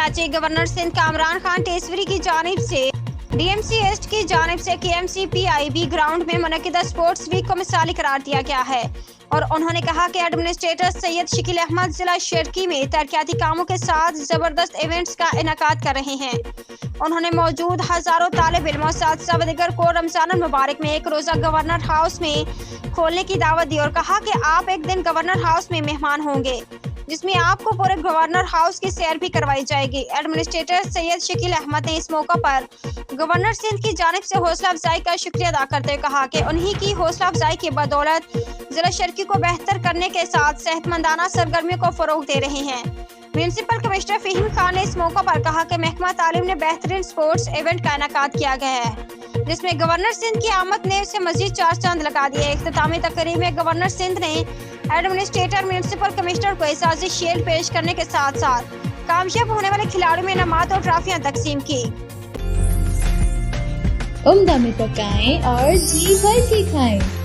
चनाचे governor Sindh Kamran Khan टेसवरी की जानिब से DMC ईस्ट की जानिब से KMCPIB ग्राउंड में मुनक्किदा स्पोर्ट्स वीक को मिसाली करार दिया गया है और उन्होंने कहा कि एडमिनिस्ट्रेटर सैयद शकील अहमद जिला शर्की में तरक्याती कामों के साथ जबरदस्त इवेंट्स का इनेकाद कर रहे हैं। उन्होंने मौजूद हजारों तालिब इल्मों साथ दीगर को रमजान मुबारक में एक रोजा गवर्नर हाउस में खोलने की दावत दी और कहा कि आप एक दिन गवर्नर हाउस में मेहमान होंगे जिसमें आपको पूरे गवर्नर हाउस की सैर भी करवाई जाएगी। एडमिनिस्ट्रेटर सैयद शकील अहमद ने इस मौका पर गवर्नर सिंध की जानिब से हौसला अफजाई का शुक्रिया अदा करते हुए कहा कि उन्हीं की हौसला अफजाई की बदौलत जिला शर्की को बेहतर करने के साथ सेहतमंदाना सरगर्मियों को फरोग दे रहे हैं। म्यूनिसिपल कमिश्नर फहीम खान ने इस मौका पर कहा कि महकमा तालीम ने बेहतरीन स्पोर्ट्स इवेंट का इनेकाद किया गया है जिसमें गवर्नर सिंध की आमद ने उसे मजीद चार चांद लगा दिए। इख्तितामी तकरीब में गवर्नर सिंध ने एडमिनिस्ट्रेटर म्यूनिसिपल कमिश्नर को एजाजी शील्ड पेश करने के साथ साथ कामयाब होने वाले खिलाड़ियों में इनामात और ट्रॉफियां तकसीम की। उम्दा में पकाएं और जी भर के खाएं।